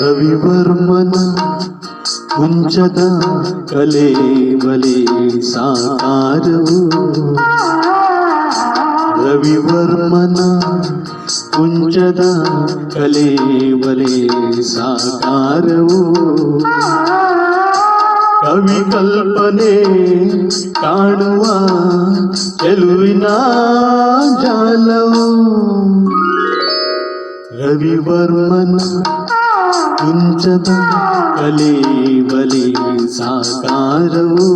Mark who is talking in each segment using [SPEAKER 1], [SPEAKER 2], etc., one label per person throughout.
[SPEAKER 1] ರವಿವರ್ಮನ ಕುಂಚದ ಕಲೆ ಬಲೆ ಸಾಕಾರವು ರವಿವರ್ಮನ ಕುಂಚದ ಕಲೆ ಬಲೆ ಸಾಕಾರವು ಕವಿ ಕಲ್ಪನೆ ಕಾಣುವ ಚೆಲುವಿನ ಜಾಲವು ರವಿವರ್ಮನ ಕುಂಚದ ಕಲೆ ಬಲೆ ಸಾಕಾರವು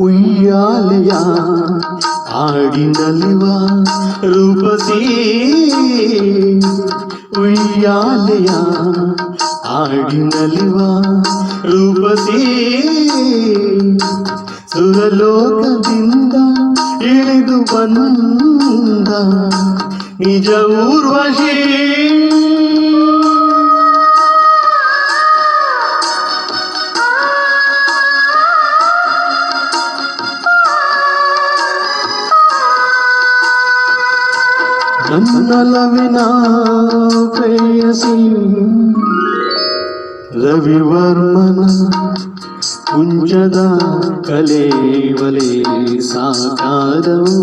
[SPEAKER 1] ಉಯ್ಯಾಲೆಯ ಆಡಿನಲಿವ ರೂಪಸಿ ಉಯ್ಯಾಲೆಯ ಆಡಿನಲಿವ ರೂಪಸಿ ಸುರಲೋಕದಿಂದ ಇಳಿದು ಬಂದ ನಿಜ ಊರ್ವಶಿ ನನ್ನಲವಿನ ಪ್ರೇಯಸಿ ರವಿವರ್ಮನ ಕುಂಚದ ಕಲೆ ಬಲೆ ಸಾಕಾರವು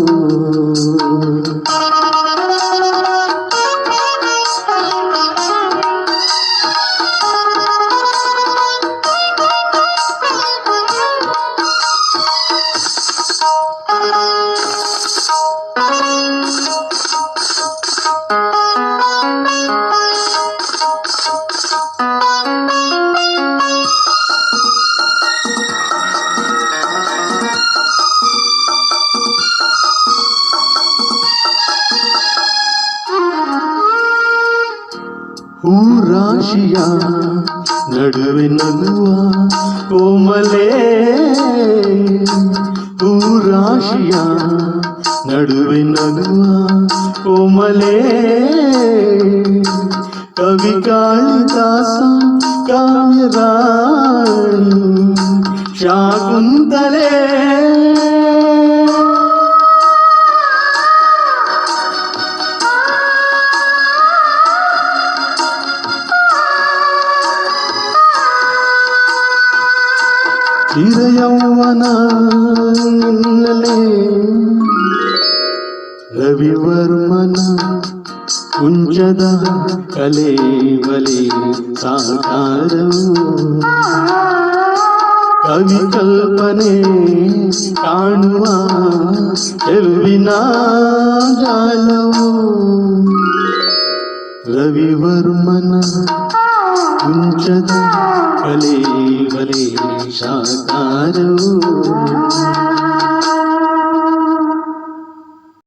[SPEAKER 1] ಹೂರಾಶಿಯ ನಡುವೆ ನಗುವ ಕೋಮಲೆ ಹೂರಾಶಿಯ ನಡುವೆ ನಗುವ ಕೋಮಲೆ ಕವಿ ಕಾಳಿದಾಸ ಕಾವ್ಯರಾಣಿ ಶಾಕುಂತಲೆ ಚಿರಯೌವನ ನಿನ್ನಲೆ ರವಿವರ್ಮನ ಕುಂಚದ ಕಲೆ ಬಲೆ ಸಾಕಾರವು ಕವಿ ಕಲ್ಪನೆ ಕಾಣುವ ಚೆಲುವಿನ ಜಾಲವು ರವಿವರ್ಮನ ಕುಂಚದ ಕಲೆ ಬಲೆ ಸಾಕಾರವು